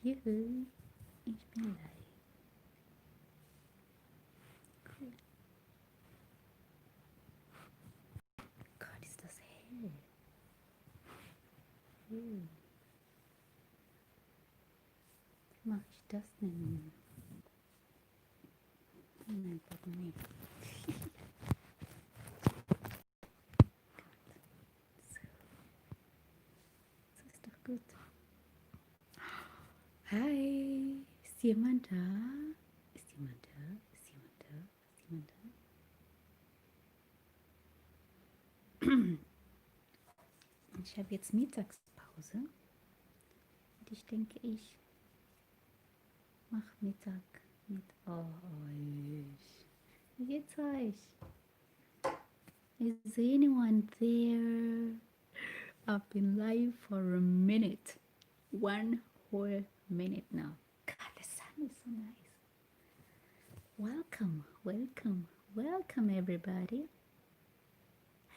Juhu, ich bin live. Cool. Gott, ist das hell. Wie mache ich das denn? Mein Portemonnaie. So, das ist doch gut. Hi, ist jemand da? Ist jemand da? Ist jemand da? Ist jemand da? Ich habe jetzt Mittagspause und ich denke, ich mache Mittag mit euch. Wie geht's euch? Is anyone there? I've been live for a minute. One whole minute now. God, the sun is so nice. Welcome, welcome, welcome, everybody.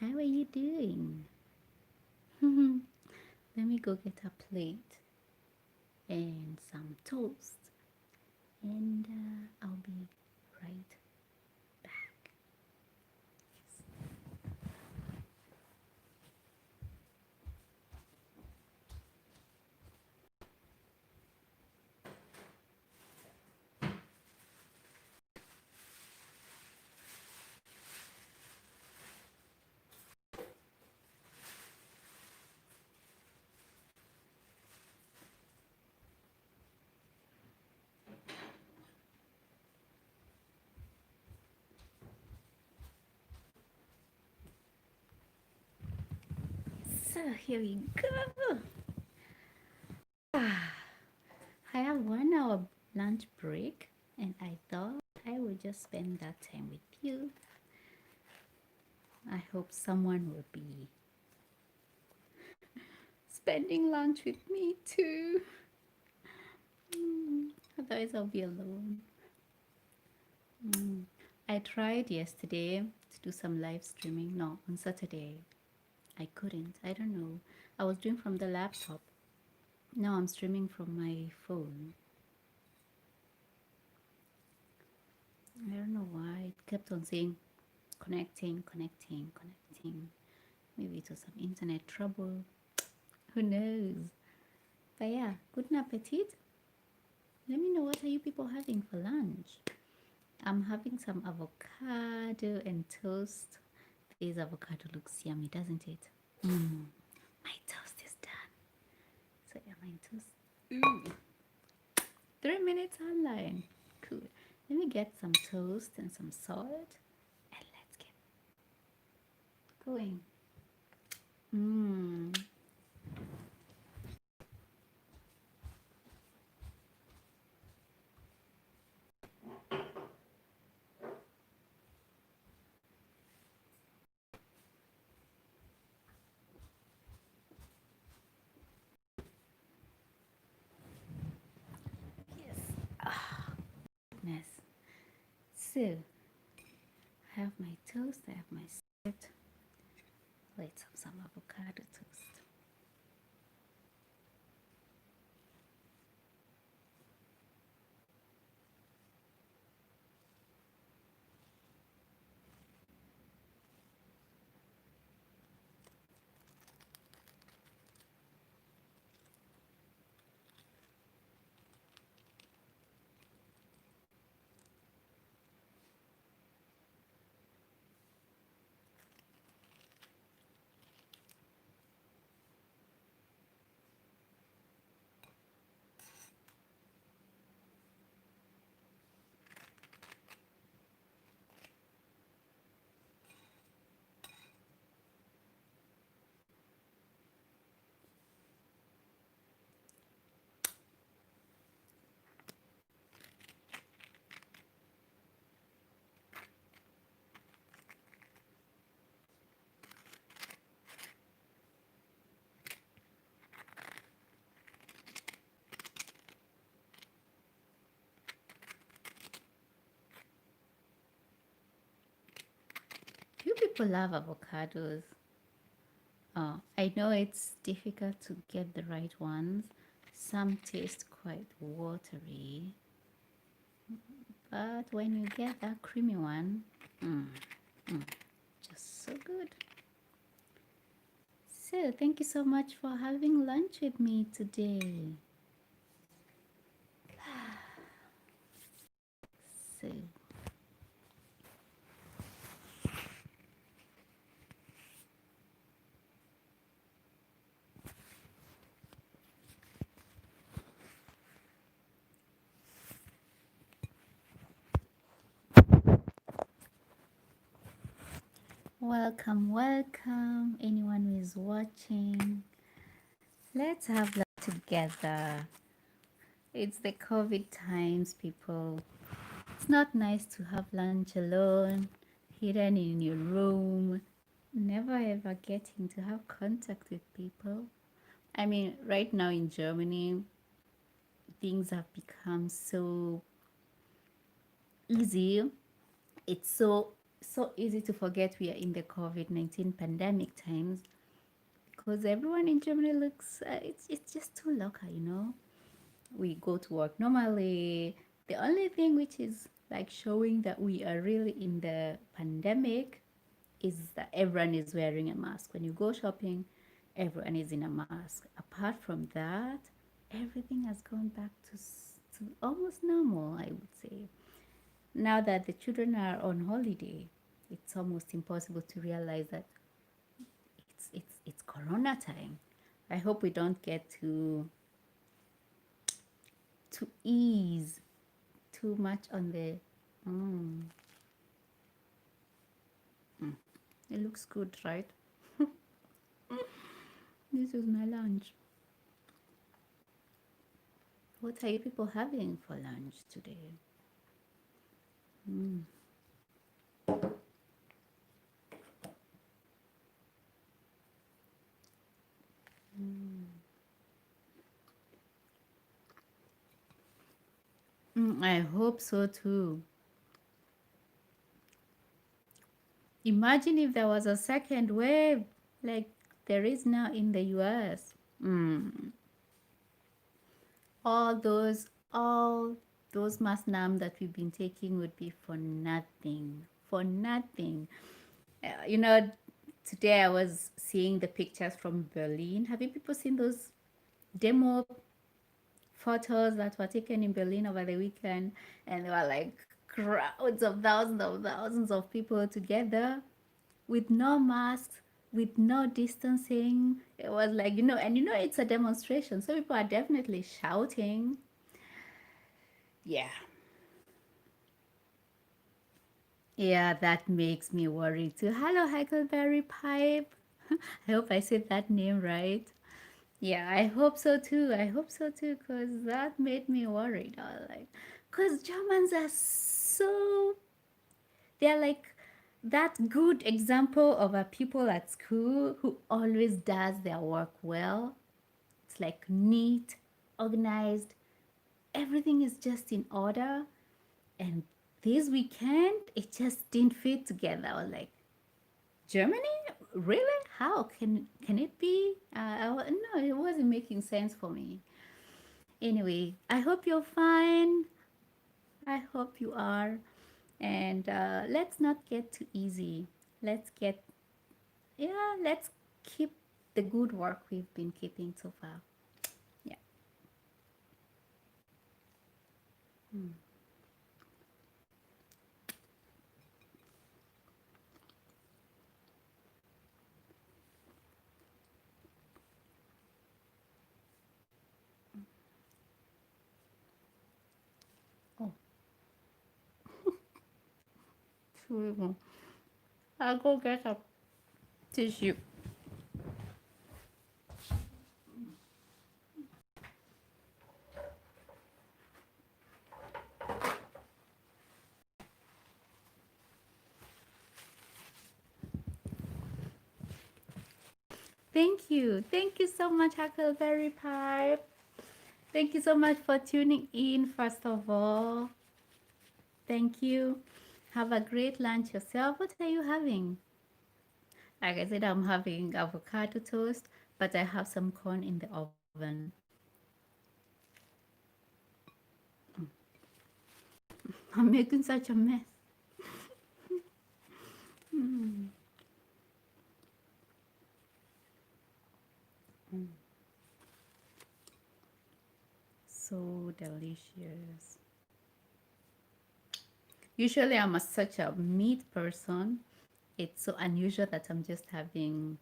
How are you doing? Let me go get a plate and some toast, and I'll be right back. So here we go. I have 1 hour lunch break, and I thought I would just spend that time with you. I hope someone will be spending lunch with me too. Otherwise, I'll be alone. I tried yesterday to do some live streaming. No, on Saturday. I couldn't. I don't know. I was doing from the laptop. Now I'm streaming from my phone. I don't know why. It kept on saying connecting, connecting, connecting. Maybe it was some internet trouble. Who knows? But yeah, good appetit. Let me know, what are you people having for lunch? I'm having some avocado and toast. This avocado looks yummy, doesn't it? My toast is done. So yeah, my toast. 3 minutes online. Cool. Let me get some toast and some salt, and let's get going. Yes. Goodness. So, I have my toast, I have my salt. Let's have some avocado toast. Few people love avocados. I know it's difficult to get the right ones, Some taste quite watery, but when you get that creamy one, mm, mm, just so good. So, thank you so much for having lunch with me today. So, welcome, welcome, anyone who is watching. Let's have lunch together. It's the COVID times, people. It's not nice to have lunch alone, hidden in your room, never ever getting to have contact with people. I mean, right now in Germany, things have become so easy. It's so easy to forget we are in the COVID-19 pandemic times because everyone in Germany looks it's just too local, you know. We go to work normally. The only thing which is like showing that we are really in the pandemic is that everyone is wearing a mask. When you go shopping, everyone is in a mask. Apart from that, everything has gone back to almost normal, I would say. Now that the children are on holiday, it's almost impossible to realize that it's Corona time. I hope we don't get to ease too much on the. Mm, mm. It looks good, right? This is my lunch. What are you people having for lunch today? Mm. I hope so too. Imagine if there was a second wave like there is now in the US. All those masnam that we've been taking would be for nothing. For nothing. You know, today I was seeing the pictures from Berlin. Have you people seen those demo photos that were taken in Berlin over the weekend? And they were like crowds of thousands of people together with no masks, with no distancing. It was like, and it's a demonstration. So people are definitely shouting. Yeah. Yeah, that makes me worry too. Hello, Huckleberry Pipe. I hope I said that name right. Yeah, I hope so too. I hope so too, because that made me worried. I was like, because Germans are so, they're like that good example of a people at school who always does their work well. It's like neat, organized, everything is just in order. And this weekend, it just didn't fit together. I was like, Germany? Really? How can it be? No, it wasn't making sense for me. Anyway, I hope you're fine. I hope you are. And let's not get too easy. Let's get, yeah, let's keep the good work we've been keeping so far. Yeah. Mm. Oh, sure. I'll go get a tissue. Thank you. Thank you so much, Huckleberry Pipe. Thank you so much for tuning in, first of all. Thank you. Have a great lunch yourself. What are you having? Like I said, I'm having avocado toast, but I have some corn in the oven. I'm making such a mess. So delicious. Usually, such a meat person. It's so unusual that I'm just having,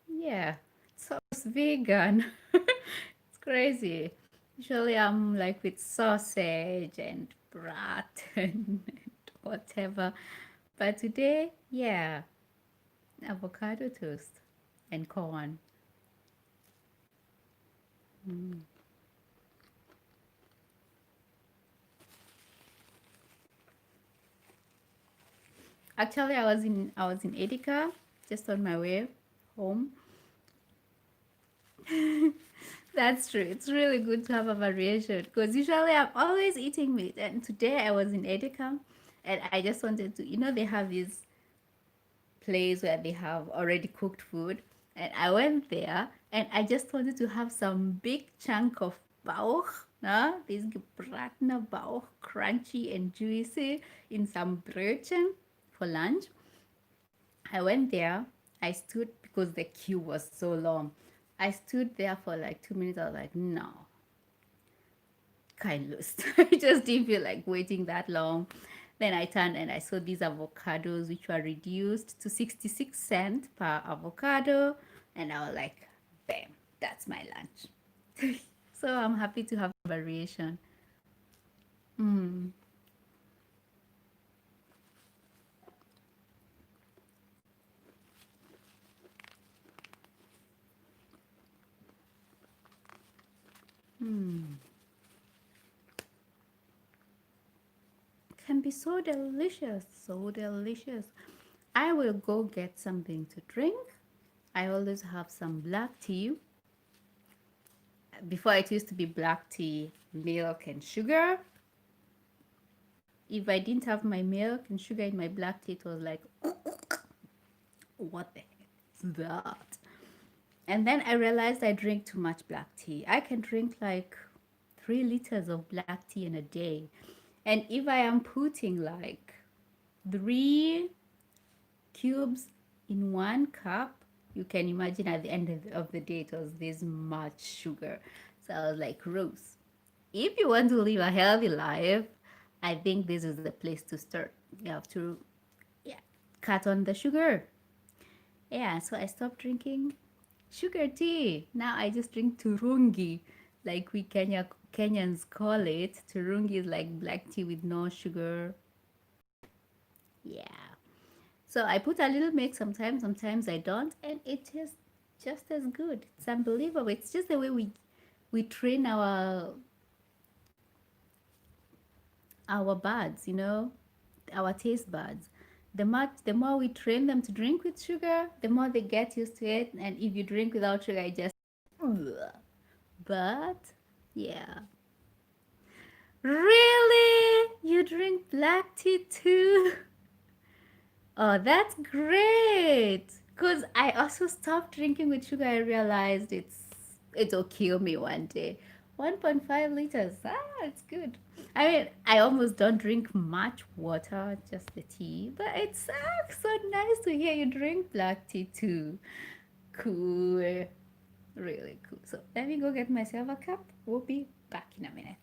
yeah, so it's vegan. It's crazy. Usually, I'm like with sausage and brat and whatever. But today, yeah, avocado toast and corn. Actually, I was in Edeka, just on my way home. That's true. It's really good to have a variation because usually I'm always eating meat. And today I was in Edeka and I just wanted to, they have this place where they have already cooked food. And I went there and I just wanted to have some big chunk of bauch, this gebratene bauch, crunchy and juicy in some brötchen for lunch. I went there. I stood because the queue was so long. I stood there for like 2 minutes. I was like, no, kind lost. I just didn't feel like waiting that long. Then I turned and I saw these avocados, which were reduced to 66 cents per avocado. And I was like, bam, that's my lunch. So I'm happy to have variation. Mm, mm. Can be so delicious, so delicious. I will go get something to drink. I always have some black tea. Before it used to be black tea, milk, and sugar. If I didn't have my milk and sugar in my black tea, it was like, what the heck is that? And then I realized I drink too much black tea. I can drink like 3 liters of black tea in a day. And if I am putting like 3 cubes in 1 cup, you can imagine at the end of the day, it was this much sugar. So I was like, Rose, if you want to live a healthy life, I think this is the place to start. You have to, yeah, cut on the sugar. Yeah, so I stopped drinking sugar tea. Now I just drink turungi, like we Kenyans call it. Turungi is like black tea with no sugar. Yeah. So I put a little milk sometimes, sometimes I don't, and it tastes just as good. It's unbelievable. It's just the way we train our buds, our taste buds. The more we train them to drink with sugar, the more they get used to it. And if you drink without sugar, it just ugh. But yeah. Really? You drink black tea too? Oh, that's great. Cause I also stopped drinking with sugar. I realized it'll kill me one day. 1.5 liters. It's good. I mean, I almost don't drink much water, just the tea. But it's so nice to hear you drink black tea too. Cool. Really cool. So let me go get myself a cup. We'll be back in a minute.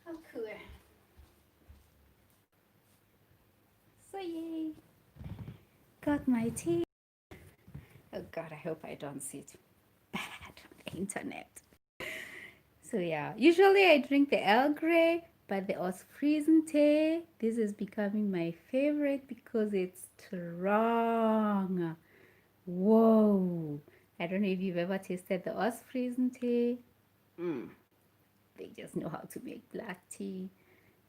How cool. So yay. Got my tea. Oh God, I hope I don't see it bad on the internet. So yeah, usually I drink the Earl Grey, but the Ostfriesen tea, this is becoming my favorite because it's strong. Whoa! I don't know if you've ever tasted the Ostfriesen tea. Mm, they just know how to make black tea.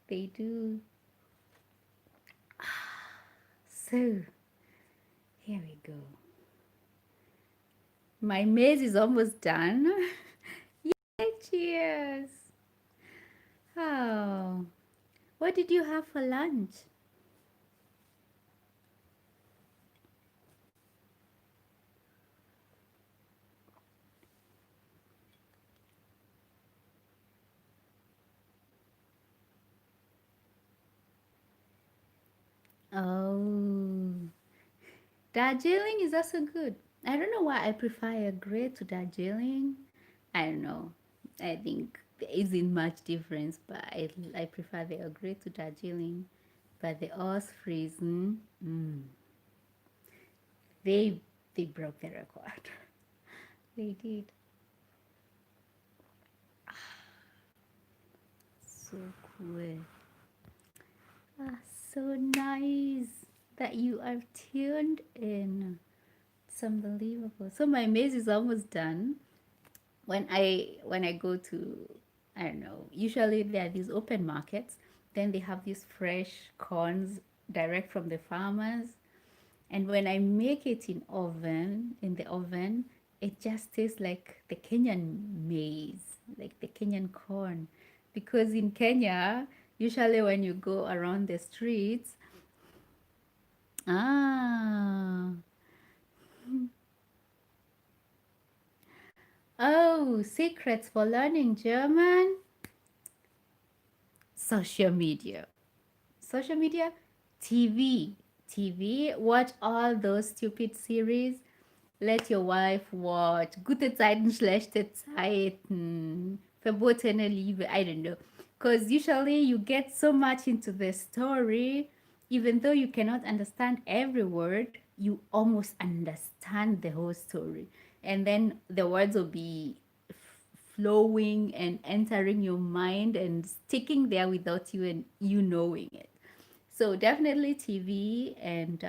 They do. So here we go. My maize is almost done. Yay, cheers! Oh, what did you have for lunch? Oh, Darjeeling is also good. I don't know why I prefer a grey to Darjeeling. I don't know. I think there isn't much difference, but I prefer the Earl Grey to Darjeeling. But the Ostfriesen, they they broke the record. They did. So cool. Ah, so nice that you are tuned in. It's unbelievable. So my maze is almost done. When I go to, I don't know, usually there are these open markets, then they have these fresh corns direct from the farmers, and when I make it in the oven, it just tastes like the Kenyan maize, like the Kenyan corn, because in Kenya, usually when you go around the streets, ah, oh, secrets for learning German, social media. Social media, TV, TV, watch all those stupid series. Let your wife watch Gute Zeiten, schlechte Zeiten, verbotene Liebe, I don't know. Because usually you get so much into the story, even though you cannot understand every word, you almost understand the whole story. And then the words will be flowing and entering your mind and sticking there without you and you knowing it. So definitely TV and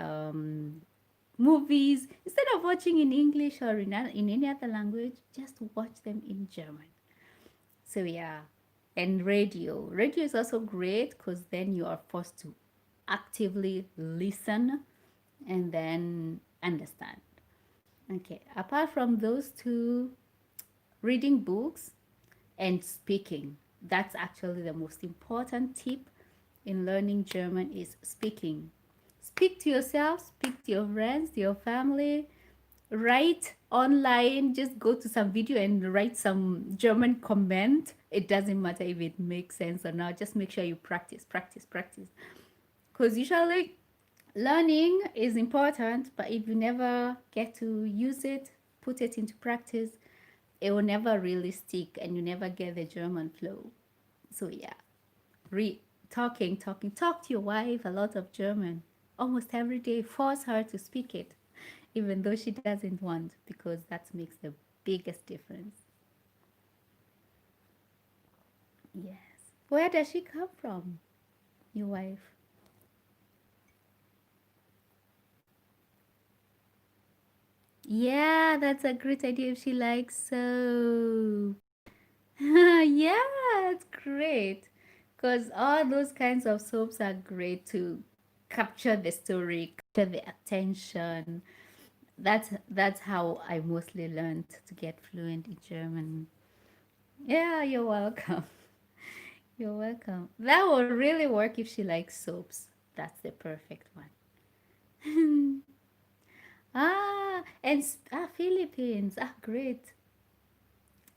movies. Instead of watching in English or in any other language, just watch them in German. So yeah, and radio. Radio is also great because then you are forced to actively listen and then understand. Okay, apart from those two, reading books and speaking. That's actually the most important tip in learning German is speaking. Speak to yourself, speak to your friends, to your family, write online, just go to some video and write some German comment. It doesn't matter if it makes sense or not. Just make sure you practice, practice, practice. Because usually learning is important, but if you never get to use it, put it into practice, it will never really stick and you never get the German flow. So yeah, re talk to your wife a lot of German almost every day. Force her to speak it, even though she doesn't want, because that makes the biggest difference. Yes. Where does she come from, your wife? Yeah, that's a great idea if she likes soap. Yeah, it's great. Because all those kinds of soaps are great to capture the story, capture the attention. That's how I mostly learned to get fluent in German. Yeah, you're welcome. You're welcome. That will really work if she likes soaps. That's the perfect one. Philippines. Ah, great.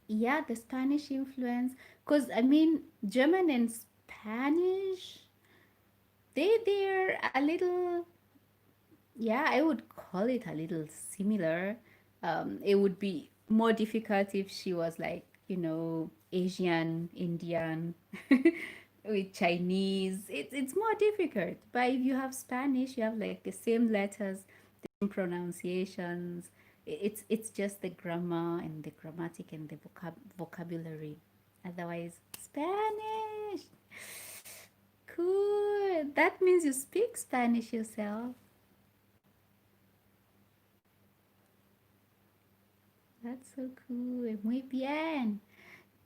Yeah, the Spanish influence. Because, I mean, German and Spanish, they're a little, yeah, I would call it a little similar. It would be more difficult if she was like, Asian, Indian, with Chinese. It's more difficult. But if you have Spanish, you have like the same letters, the same pronunciations. It's just the grammar and the grammatic and the vocabulary Otherwise, Spanish. Cool. That means you speak Spanish yourself. That's so cool. Muy bien.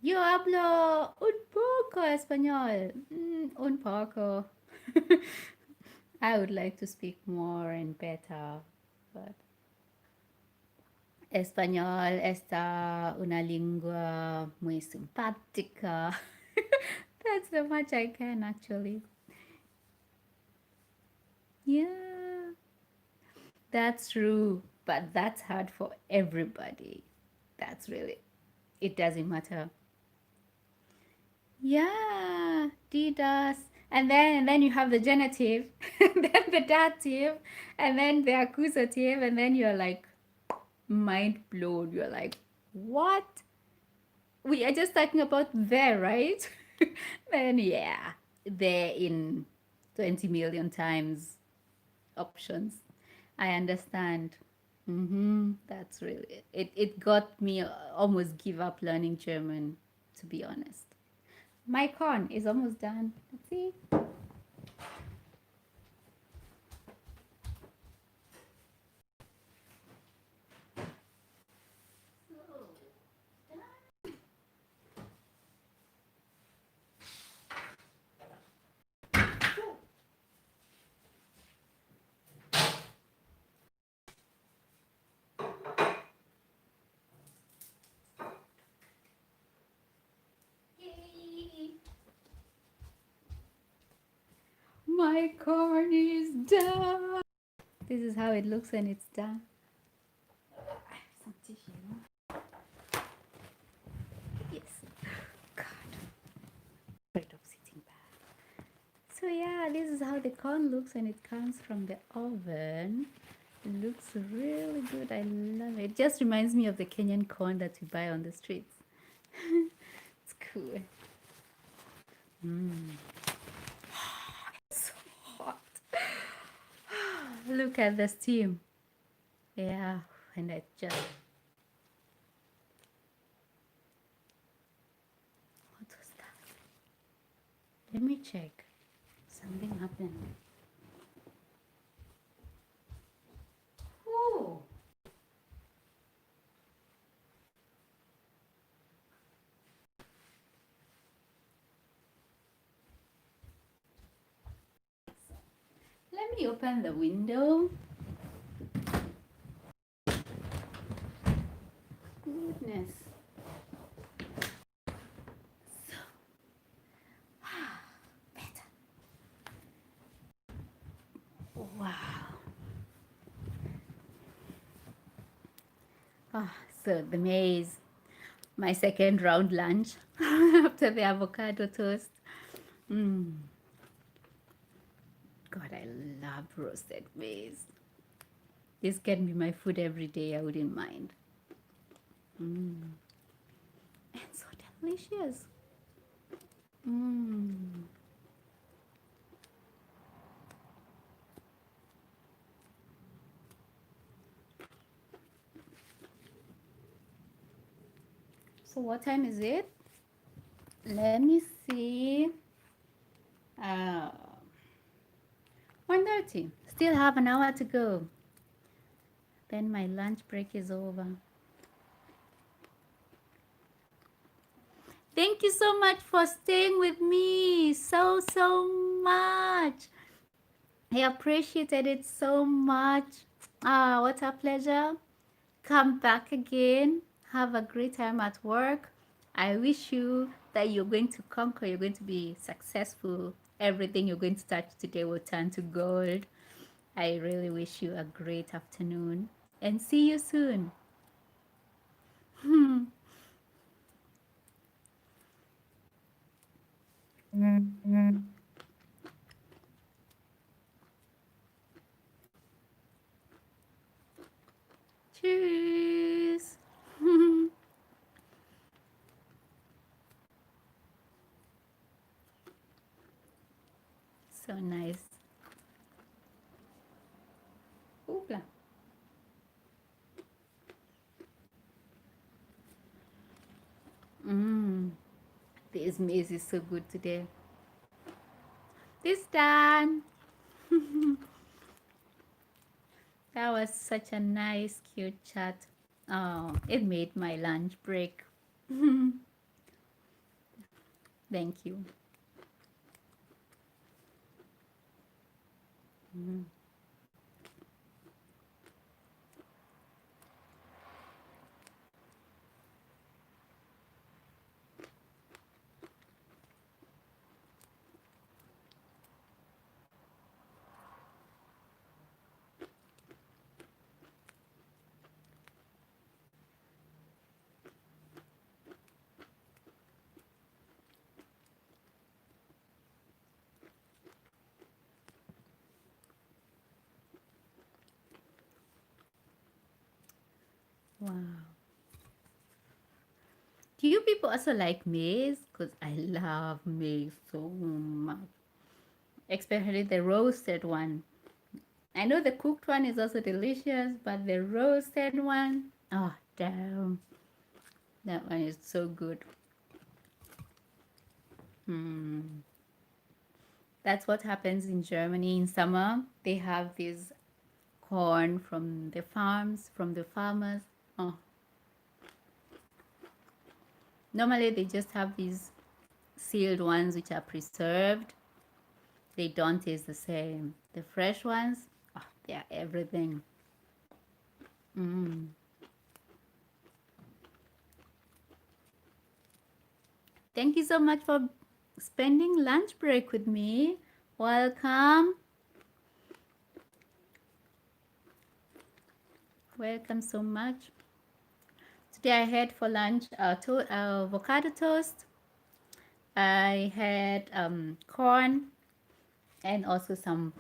Yo hablo un poco español. Un poco. I would like to speak more and better, but español está una lengua muy simpática. That's so much I can actually. Yeah, that's true. But that's hard for everybody. That's really, it doesn't matter. Yeah, Didas. And then you have the genitive, and then the dative, and then the accusative, and then you're like mind blown. You're like, what? We are just talking about there, right? Then yeah, there in 20 million times options. I understand. That's really it. It got me almost give up learning German, to be honest. My corn is almost done. Let's see. Yay. My corn is done. This is how it looks when it's done. I have some tissue. Yes. God. Afraid of sitting back. So yeah, this is how the corn looks when it comes from the oven. It looks really good. I love it. It just reminds me of the Kenyan corn that we buy on the streets. It's cool. It's so hot. Look at the steam. Yeah, and I just. What was that? Let me check. Something happened. Oh. Let me open the window. Goodness. So, better. Wow. Ah, so the maize, my second round lunch after the avocado toast. God, I love roasted maize. This can be my food every day. I wouldn't mind. And so delicious. So what time is it? Let me see. 1:30. Still have an hour to go. Then my lunch break is over. Thank you so much for staying with me. So much. I appreciated it so much. What a pleasure. Come back again. Have a great time at work. I wish you that you're going to conquer, you're going to be successful. Everything you're going to touch today will turn to gold. I really wish you a great afternoon and see you soon. Tschüss. So nice. Oopla. This maize is so good today. This done. That was such a nice, cute chat. Oh, it made my lunch break. Thank you. Wow. Do you people also like maize? Because I love maize so much. Especially the roasted one. I know the cooked one is also delicious, but the roasted one, oh, damn. That one is so good. Hmm. That's what happens in Germany in summer. They have this corn from the farms, from the farmers. Oh, normally they just have these sealed ones which are preserved. They don't taste the same. The fresh ones, oh, they are everything. Mm. Thank you so much for spending lunch break with me. Welcome. Welcome so much. Today I had for lunch avocado toast. I had corn and also some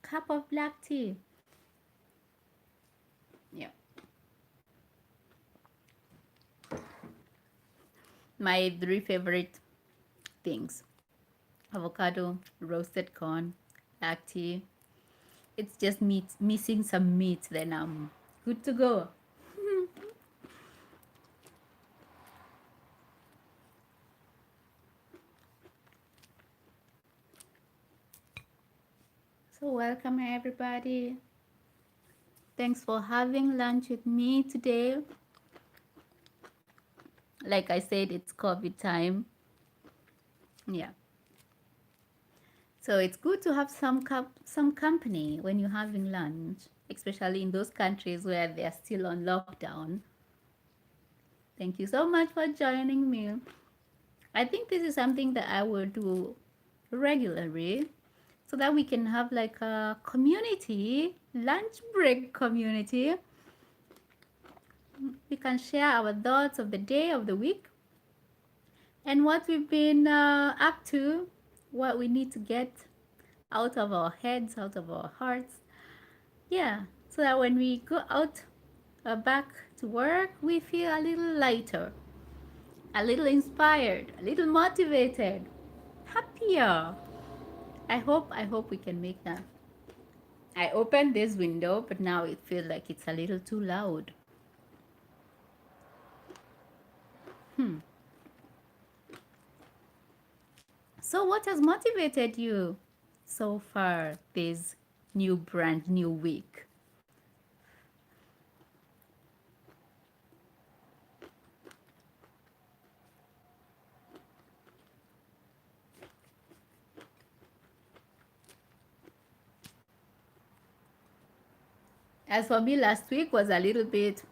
cup of black tea. Yeah. My three favorite things: avocado, roasted corn, black tea. It's just meat, missing some meat, then I'm good to go. So welcome everybody. Thanks for having lunch with me today. Like I said, it's COVID time. Yeah. So it's good to have some company when you're having lunch, especially in those countries where they're still on lockdown. Thank you so much for joining me. I think this is something that I will do regularly so that we can have like a community, lunch break community. We can share our thoughts of the day, of the week, and what we've been up to, what we need to get out of our heads, out of our hearts. Yeah, so that when we go out back to work, we feel a little lighter, a little inspired, a little motivated, happier. I hope we can make that. I opened this window, but now it feels like it's a little too loud. So what has motivated you so far this brand new week? As for me, last week was a little bit,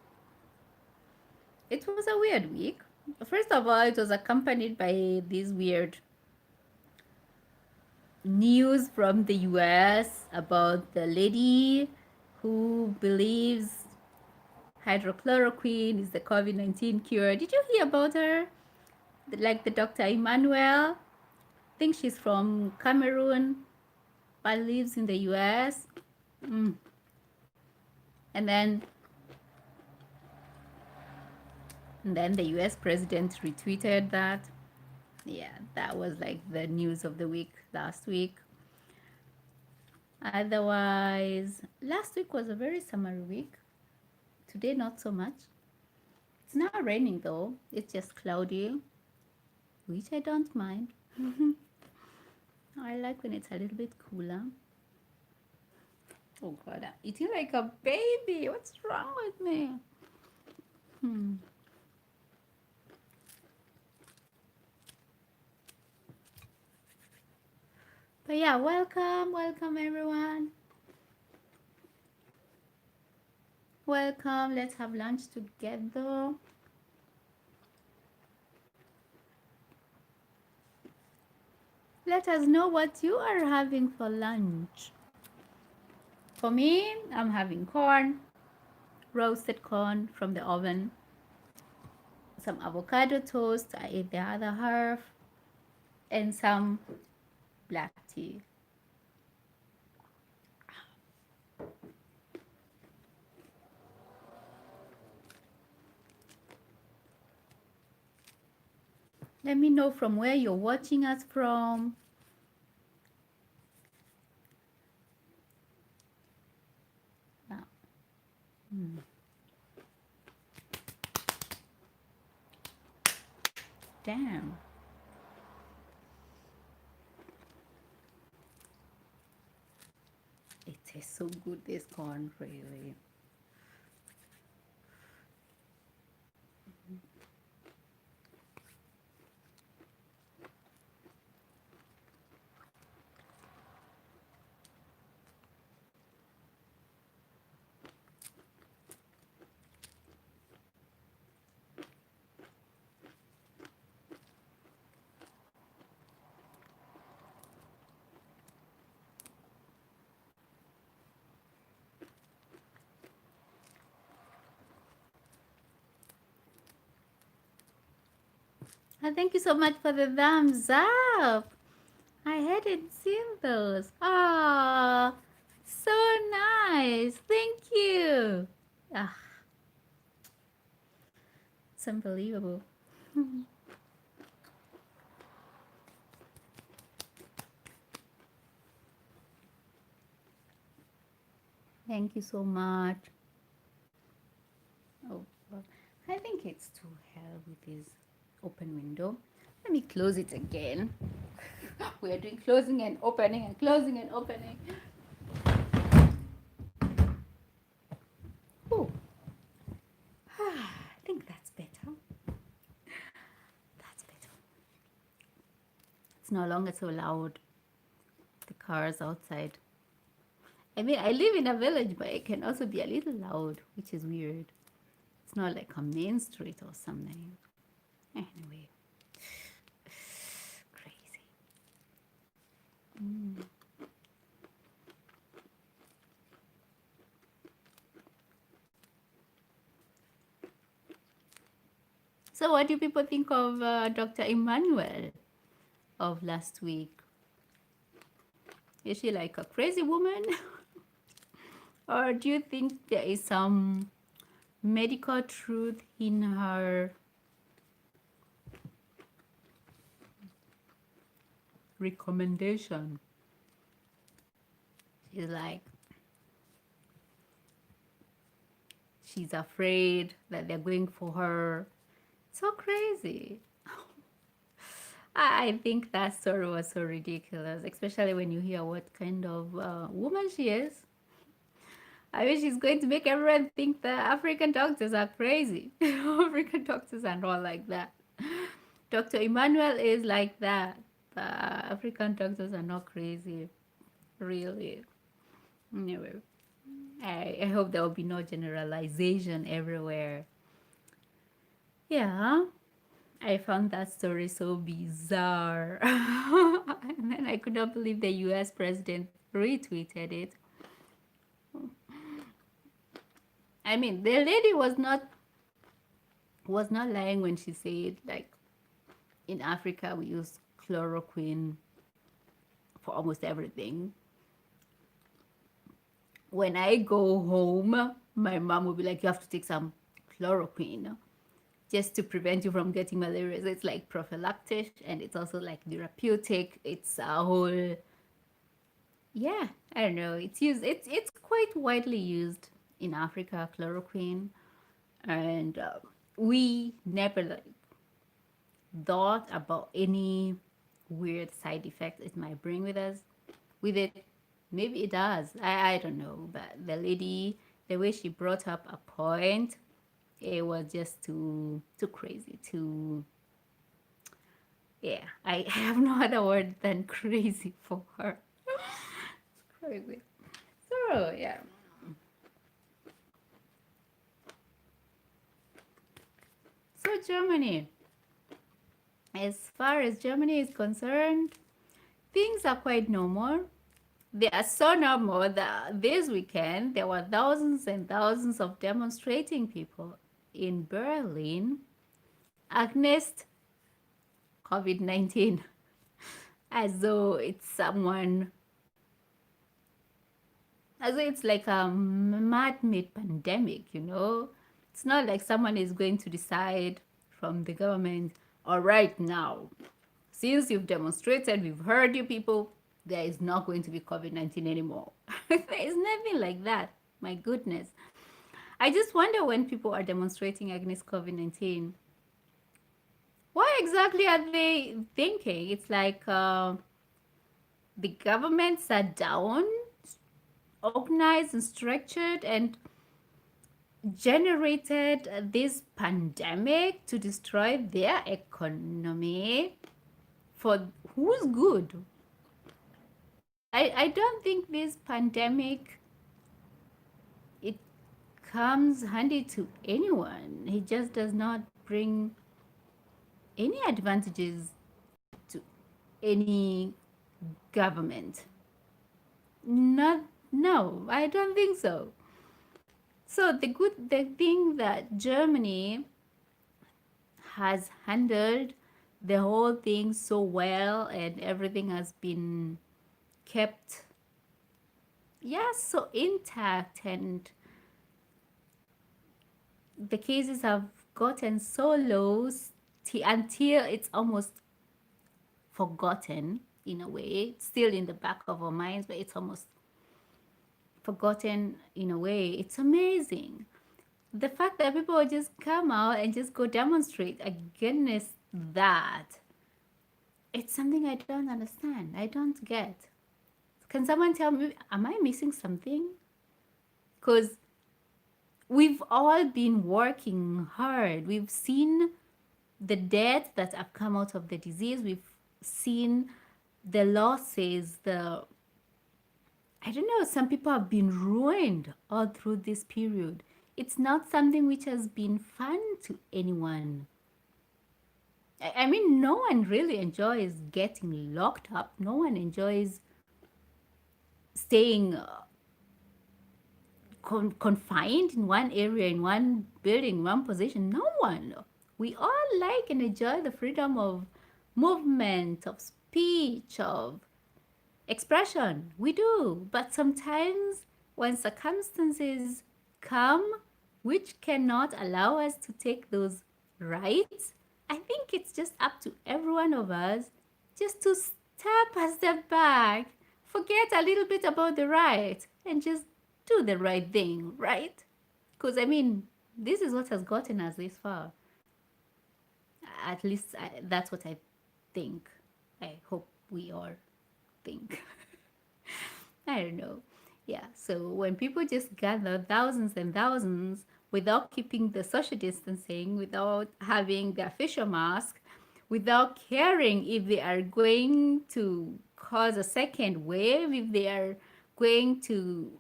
it was a weird week. First of all, it was accompanied by this weird news from the US about the lady who believes hydrochloroquine is the COVID 19 cure. Did you hear about her? Like the Dr. Emmanuel? I think she's from Cameroon but lives in the US. Mm. And then the US president retweeted that. Yeah, that was like the news of the week last week. Otherwise, last week was a very summery week. Today, not so much. It's not raining though, it's just cloudy. which I don't mind. I like when it's a little bit cooler. Oh God, I'm eating like a baby. What's wrong with me? Hmm. But yeah, welcome everyone. Welcome. Let's have lunch together. Let us know what you are having for lunch. For me, I'm having corn, roasted corn from the oven, some avocado toast. I ate the other half, and some black tea. Let me know from where you're watching us from. Ah, damn. It tastes so good, this corn, really. Thank you so much for the thumbs up. I hadn't seen those. Ah, so nice. Thank you. Ah, it's unbelievable. Thank you so much. Oh, well, I think it's too hell with this open window. Let me close it again. We are doing closing and opening and closing and opening. Oh, I think that's better. That's better. It's no longer so loud. The cars outside. I mean, I live in a village, but it can also be a little loud, which is weird. It's not like a main street or something. Anyway, crazy. So, what do people think of Dr. Emmanuel of last week? Is she like a crazy woman? Or do you think there is some medical truth in her recommendation? She's like, she's afraid that they're going for her. So crazy. I think that story was so ridiculous, especially when you hear what kind of woman she is. I mean, she's going to make everyone think that African doctors are crazy. African doctors are not like that. Dr. Emmanuel is like that. African doctors are not crazy, really. Anyway, I hope there will be no generalization everywhere. Yeah, I found that story so bizarre. And then I could not believe the US president retweeted it. I mean, the lady was not lying when she said, like, in Africa we use chloroquine for almost everything. When I go home, my mom will be like, you have to take some chloroquine just to prevent you from getting malaria. So it's like prophylactic and it's also like therapeutic. It's a whole, yeah, I don't know. It's quite widely used in Africa, chloroquine, and we never like thought about any weird side effects it might bring with it. Maybe it does. I don't know. But the lady, the way she brought up a point, it was just too crazy. Too, yeah. I have no other word than crazy for her. Crazy. So yeah. So Germany. As far as Germany is concerned, things are quite normal. They are so normal that this weekend there were thousands and thousands of demonstrating people in Berlin against COVID 19, as though it's someone, as though it's like a man made pandemic, you know? It's not like someone is going to decide from the government, all right, now, since you've demonstrated, we've heard you people, there is not going to be COVID 19 anymore. There is nothing like that. My goodness. I just wonder when people are demonstrating against COVID 19, what exactly are they thinking? It's like the governments are down, organized and structured, and generated this pandemic to destroy their economy for who's good? I don't think this pandemic it comes handy to anyone. It just does not bring any advantages to any government. Not no, I don't think so. So the thing that Germany has handled the whole thing so well and everything has been kept, yeah, so intact, and the cases have gotten so low until it's almost forgotten in a way. It's still in the back of our minds, but it's almost forgotten in a way. It's amazing. The fact that people just come out and just go demonstrate against that, it's something I don't understand. I don't get. Can someone tell me, am I missing something? Because we've all been working hard. We've seen the deaths that have come out of the disease. We've seen the losses, the, I don't know, some people have been ruined all through this period. It's not something which has been fun to anyone. I mean, no one really enjoys getting locked up. No one enjoys staying confined in one area, in one building, one position. No one. We all like and enjoy the freedom of movement, of speech, of expression. We do. But sometimes when circumstances come which cannot allow us to take those rights, I think it's just up to every one of us just to step a step back, forget a little bit about the right, and just do the right thing, right? Because I mean, this is what has gotten us this far. At least that's what I think. I hope we all think. I don't know. Yeah, so when people just gather thousands and thousands without keeping the social distancing, without having the official mask, without caring if they are going to cause a second wave, if they are going to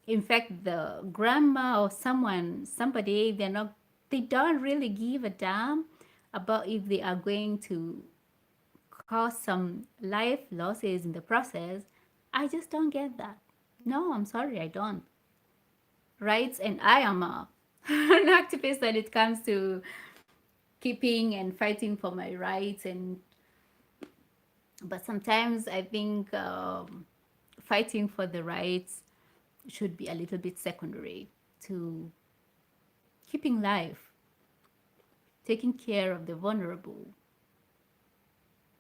infect the grandma or somebody, they don't really give a damn about if they are going to cause some life losses in the process. I just don't get that. No, I'm sorry, I don't. Rights, and I am an activist when it comes to keeping and fighting for my rights, and but sometimes I think fighting for the rights should be a little bit secondary to keeping life, taking care of the vulnerable.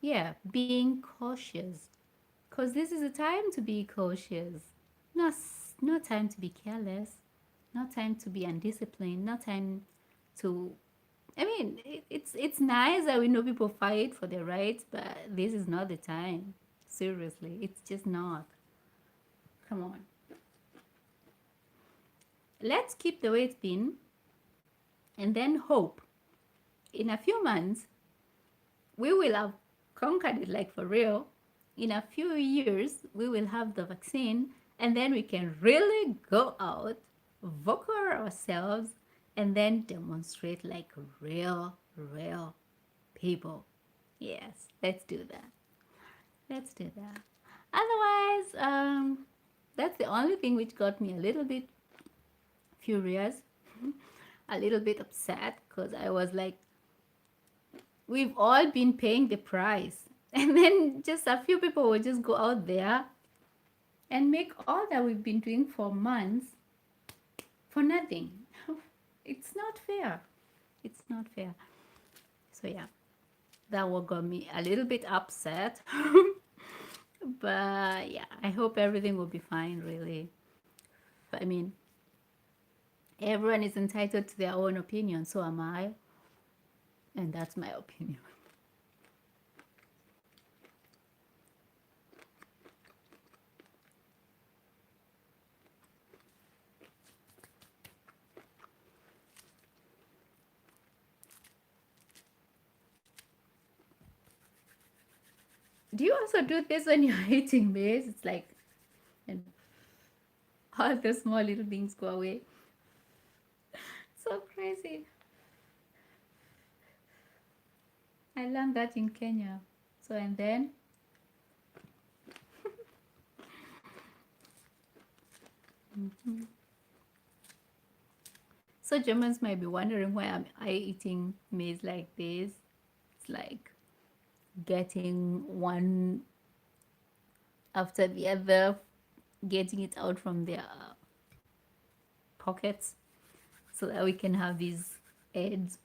Yeah, being cautious, because this is a time to be cautious. Not no time to be careless, no time to be undisciplined, no time to I mean, it's nice that we know people fight for their rights, but this is not the time. Seriously, it's just not. Come on. Let's keep the way it's been and then hope in a few months we will have conquered it like for real. In a few years, we will have the vaccine, and then we can really go out, vocal ourselves, and then demonstrate like real people. Yes, let's do that. Let's do that. Otherwise, that's the only thing which got me a little bit furious, a little bit upset, because I was like, we've all been paying the price. And then just a few people will just go out there and make all that we've been doing for months for nothing. It's not fair. It's not fair. So, yeah, that what got me a little bit upset. But yeah, I hope everything will be fine, really. I mean, everyone is entitled to their own opinion, so am I. And that's my opinion. Do you also do this when you're eating maize? It's like, and all the small little things go away. So crazy. I learned that in Kenya. So, and then, mhm. So Germans might be wondering why am I eating maize like this. It's like getting one after the other, getting it out from their pockets so that we can have these eggs.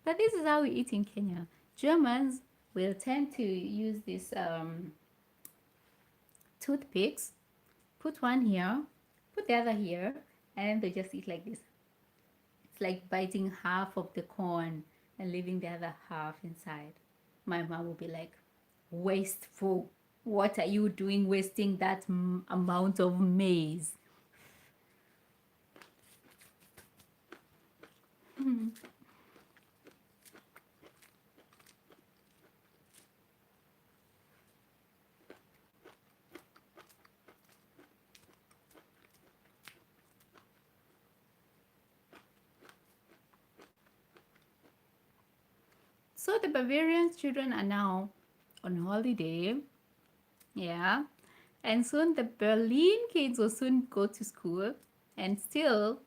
But this is how we eat in Kenya. Germans will tend to use these toothpicks, put one here, put the other here, and then they just eat like this. It's like biting half of the corn and leaving the other half inside. My mom will be like, wasteful. What are you doing wasting that amount of maize? So the Bavarian children are now on holiday. Yeah. And soon the Berlin kids will soon go to school. And still,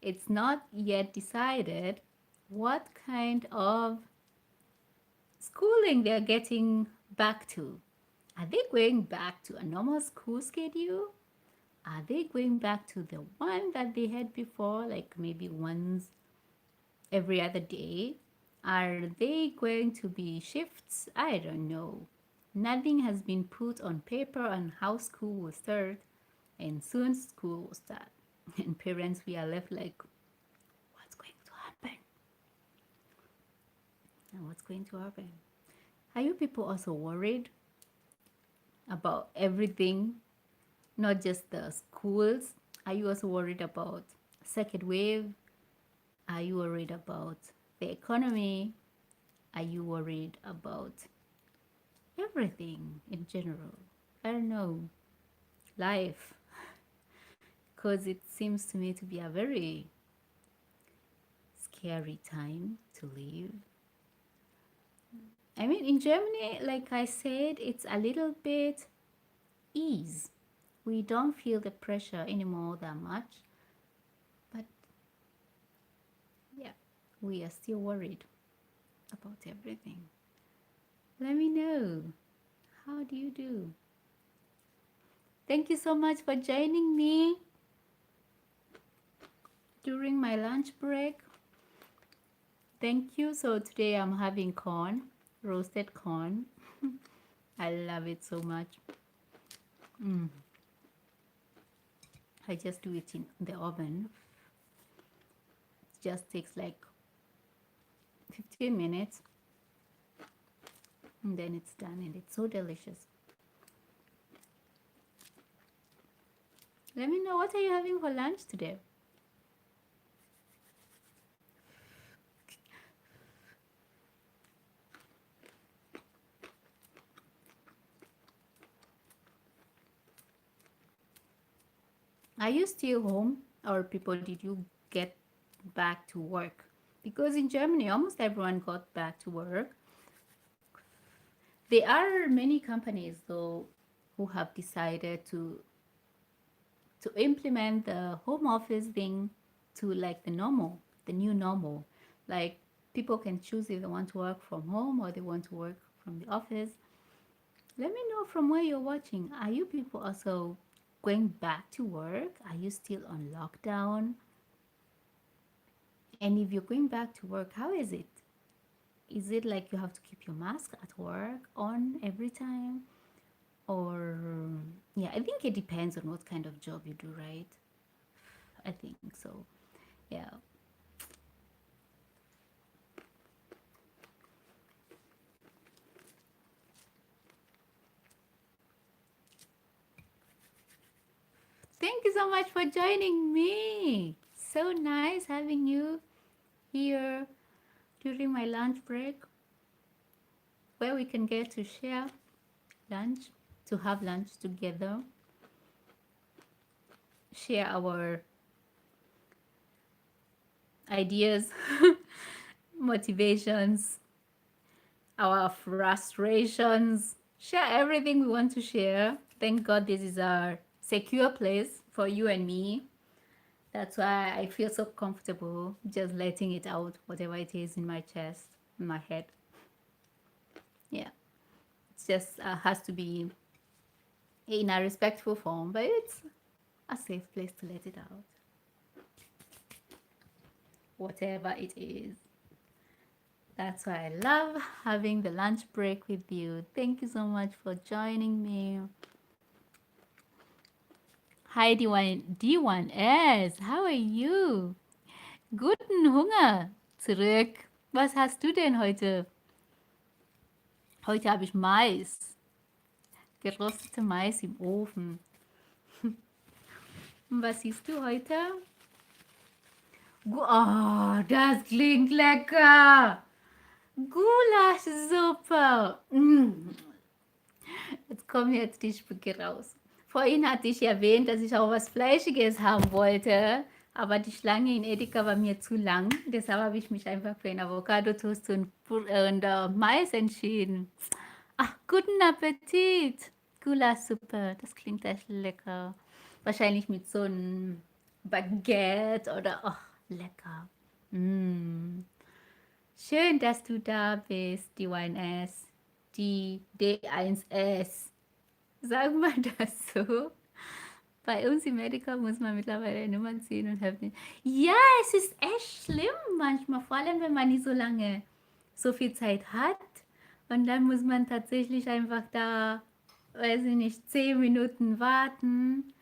it's not yet decided what kind of schooling they're getting back to. Are they going back to a normal school schedule? Are they going back to the one that they had before, like maybe once every other day? Are they going to be shifts? I don't know. Nothing has been put on paper on how school will start, and soon school will start. And parents, we are left like, what's going to happen? And what's going to happen? Are you people also worried about everything, not just the schools? Are you also worried about second wave? Are you worried about the economy? Are you worried about everything in general? I don't know. Life. Because it seems to me to be a very scary time to live. I mean, in Germany, like I said, it's a little bit ease. We don't feel the pressure anymore that much. But yeah, we are still worried about everything. Let me know. How do you do? Thank you so much for joining me during my lunch break. Thank you. So today I'm having corn, roasted corn. I love it so much. I just do it in the oven. just takes like 15 minutes, and then it's done, and it's so delicious. Let me know, what are you having for lunch today? Are you still home, or people, did you get back to work? Because in Germany, almost everyone got back to work. There are many companies, though, who have decided to implement the home office thing to like the new normal. Like, people can choose if they want to work from home or they want to work from the office. Let me know from where you're watching. Are you people also going back to work? Are you still on lockdown? And if you're going back to work, how is it? Is it like you have to keep your mask at work on every time? Or, yeah, I think it depends on what kind of job you do, right? I think so. Yeah. Thank you so much for joining me. So nice having you here during my lunch break, where we can get to share lunch, to have lunch together, share our ideas, motivations, our frustrations, share everything we want to share. Thank God this is our secure place for you and me. That's why I feel so comfortable just letting it out, whatever it is in my chest, in my head. Yeah, it just has to be in a respectful form, but it's a safe place to let it out, whatever it is. That's why I love having the lunch break with you. Thank you so much for joining me. Hi, D1S. How are you? Guten Hunger zurück. Was hast du denn heute? Heute habe ich Mais. Geröstete Mais im Ofen. Und was siehst du heute? Oh, das klingt lecker. Gulaschsuppe. Jetzt kommen jetzt die Sprüche raus. Vorhin hatte ich erwähnt, dass ich auch was Fleischiges haben wollte, aber die Schlange in Edeka war mir zu lang. Deshalb habe ich mich einfach für einen Avocado-Toast und Mais entschieden. Ach, guten Appetit! Gulaschsuppe, das klingt echt lecker. Wahrscheinlich mit so einem Baguette oder, ach, lecker. Mm. Schön, dass du da bist, die 1S, die D1S. Sagen wir das so? Bei uns im Medical muss man mittlerweile Nummern ziehen und helfen. Ja, es ist echt schlimm manchmal, vor allem wenn man nicht so viel Zeit hat. Und dann muss man tatsächlich einfach da, weiß ich nicht, 10 Minuten warten.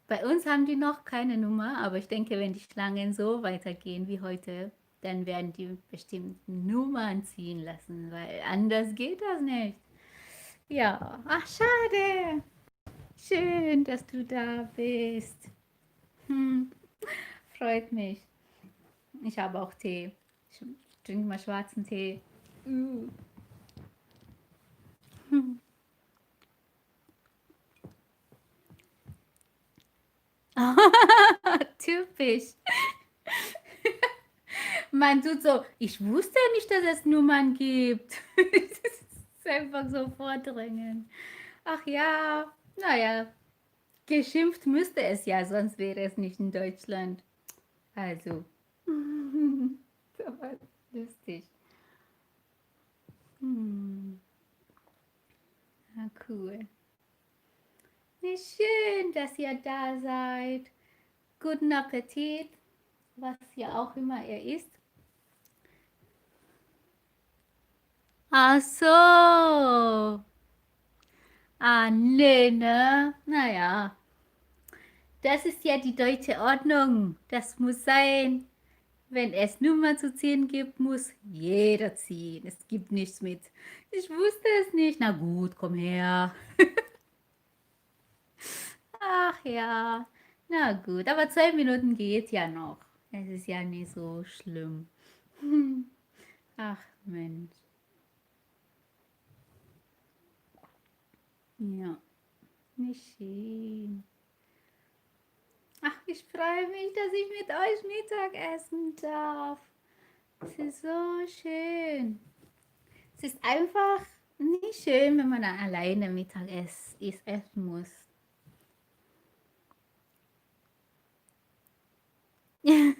Bei uns haben die noch keine Nummer, aber ich denke, wenn die Schlangen so weitergehen wie heute, dann werden die bestimmt Nummern ziehen lassen, weil anders geht das nicht. Ja, ach schade. Schön, dass du da bist. Hm, freut mich. Ich habe auch Tee. Ich trinke mal schwarzen Tee. Typisch. Man tut so, ich wusste nicht, dass es Nummern gibt. Das ist einfach so vordrängen. Ach ja, naja, geschimpft müsste es ja, sonst wäre es nicht in Deutschland. Also, aber lustig. Na cool. Wie schön, dass ihr da seid. Guten Appetit, was ja auch immer ihr isst. Ach so. Ah, nee, ne? Naja, das ist ja die deutsche Ordnung. Das muss sein. Wenn es Nummer zu ziehen gibt, muss jeder ziehen. Es gibt nichts mit. Ich wusste es nicht. Na gut, komm her. Ach ja. Na gut, aber 2 Minuten geht ja noch. Es ist ja nicht so schlimm. Ach Mensch. Ja, nicht schön. Ach, ich freue mich, dass ich mit euch Mittag essen darf. Es ist so schön. Es ist einfach nicht schön, wenn man dann alleine Mittag essen muss. Dann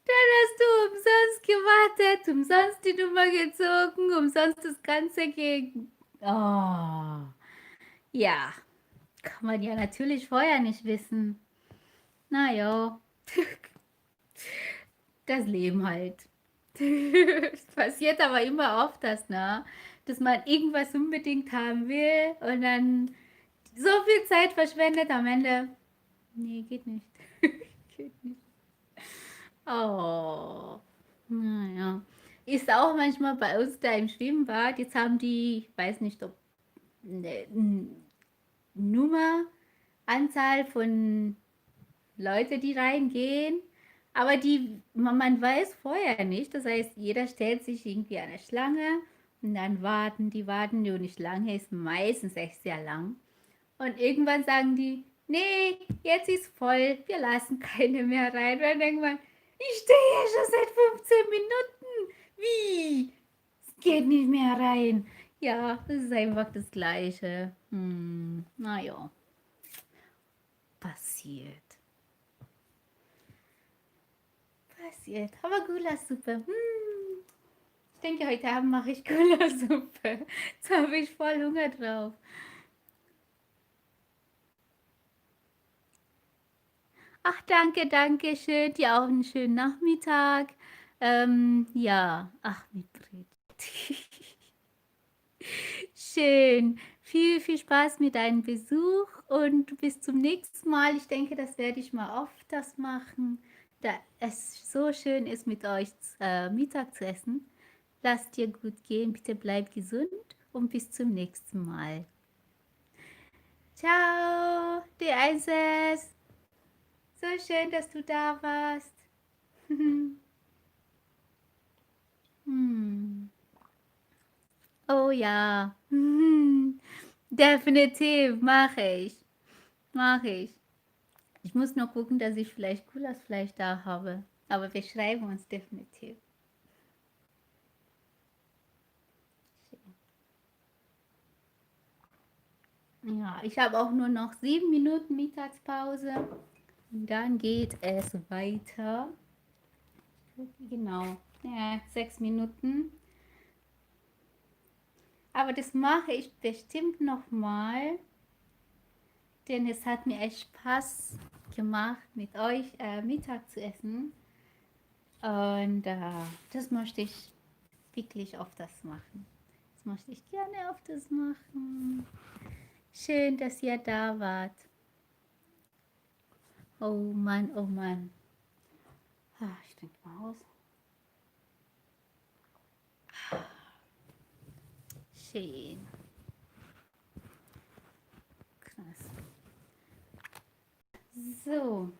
hast du umsonst gewartet, umsonst die Nummer gezogen, umsonst das Ganze gegen. Oh, ja, kann man ja natürlich vorher nicht wissen. Naja, das Leben halt. Es passiert aber immer oft das, ne? Dass man irgendwas unbedingt haben will und dann so viel Zeit verschwendet am Ende. Nee, geht nicht. Geht nicht. Oh, naja. Ist auch manchmal bei uns da im Schwimmbad. Jetzt haben die, ich weiß nicht, ob eine Nummer, Anzahl von Leute, die reingehen. Aber man weiß vorher nicht. Das heißt, jeder stellt sich irgendwie eine Schlange und dann warten die und die Schlange ist meistens echt sehr lang. Und irgendwann sagen die, nee, jetzt ist voll, wir lassen keine mehr rein. Und dann denkt man, ich stehe hier schon seit 15 Minuten. Wie? Es geht nicht mehr rein. Ja, das ist einfach das Gleiche. Naja, passiert. Passiert. Aber Gulaschsuppe. Ich denke, heute Abend mache ich Gulaschsuppe. Jetzt habe ich voll Hunger drauf. Ach, danke, danke schön. Dir auch einen schönen Nachmittag. Ja, ach, mit Brit. Schön. Viel, viel Spaß mit deinem Besuch und bis zum nächsten Mal. Ich denke, das werde ich mal öfters machen, da es so schön ist, mit euch Mittag zu essen. Lass dir gut gehen, bitte bleib gesund und bis zum nächsten Mal. Ciao, die Einses. So schön, dass du da warst. Hm. Oh ja, definitiv, mache ich. Mache ich. Ich muss nur gucken, dass ich vielleicht Gulaschfleisch da habe. Aber wir schreiben uns definitiv. Ja, ich habe auch nur noch 7 Minuten Mittagspause. Und dann geht es weiter. Genau. Ja, 6 Minuten. Aber das mache ich bestimmt nochmal, denn es hat mir echt Spaß gemacht, mit euch Mittag zu essen. Und das möchte ich wirklich öfters machen. Das möchte ich gerne öfters machen. Schön, dass ihr da wart. Oh Mann, oh Mann. Ich trinke mal aus. Schön. Krass. So.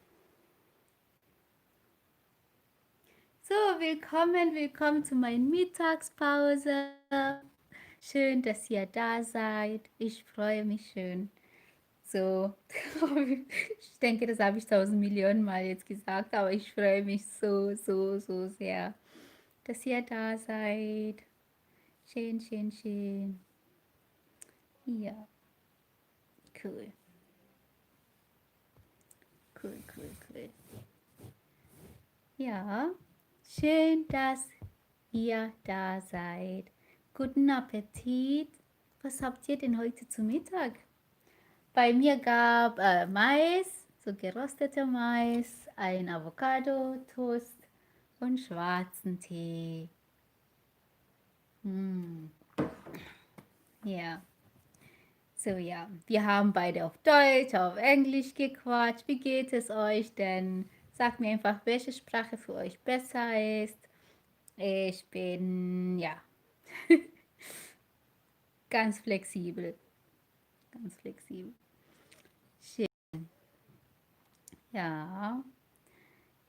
So, willkommen, willkommen zu meiner Mittagspause. Schön, dass ihr da seid. Ich freue mich schön. So, ich denke, das habe ich 1000 Millionen Mal jetzt gesagt, aber ich freue mich so, so, so sehr, dass ihr da seid. Schön, schön, schön. Ja, cool, cool, cool, cool. Ja, schön, dass ihr da seid. Guten Appetit. Was habt ihr denn heute zu Mittag? Bei mir gab Mais, so gerösteter Mais, ein Avocado-Toast und schwarzen Tee. Hm, ja, so ja. Wir haben beide auf Deutsch, auf Englisch gequatscht. Wie geht es euch denn? Sagt mir einfach, welche Sprache für euch besser ist. Ich bin, ja, ganz flexibel. Ganz flexibel. Schön. Ja.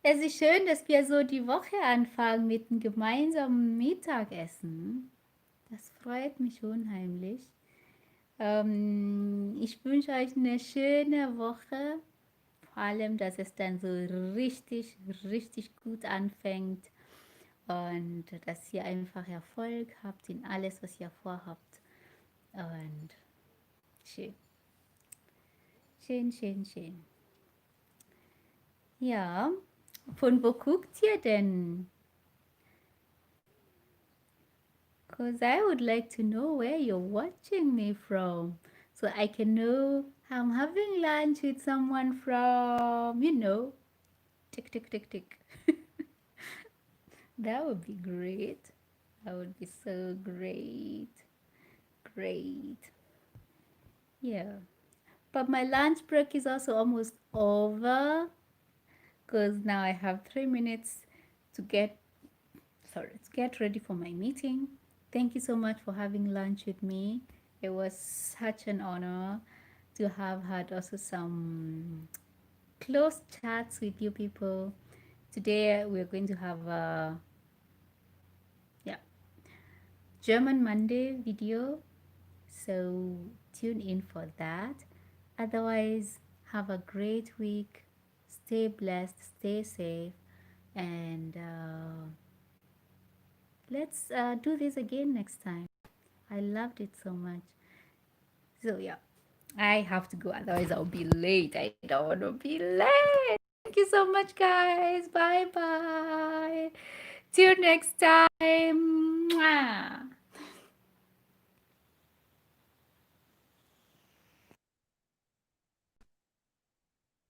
Es ist schön, dass wir so die Woche anfangen mit einem gemeinsamen Mittagessen. Das freut mich unheimlich. Ich wünsche euch eine schöne Woche. Vor allem, dass es dann so richtig, richtig gut anfängt und dass ihr einfach Erfolg habt in alles, was ihr vorhabt. Und schön, schön, schön, schön. Ja, von wo guckt ihr denn? Because I would like to know where you're watching me from. So I can know I'm having lunch with someone from, tick, tick, tick, tick. That would be great. That would be so great. Great. Yeah. But my lunch break is also almost over because now I have 3 minutes to get ready for my meeting. Thank you so much for having lunch with me. It was such an honor to have had also some close chats with you people. Today we're going to have a yeah, German Monday video, so tune in for that. Otherwise, have a great week. Stay blessed, stay safe, and let's do this again next time. I loved it so much. So, yeah, I have to go, otherwise, I'll be late. I don't want to be late. Thank you so much, guys. Bye bye. Till next time. Mwah.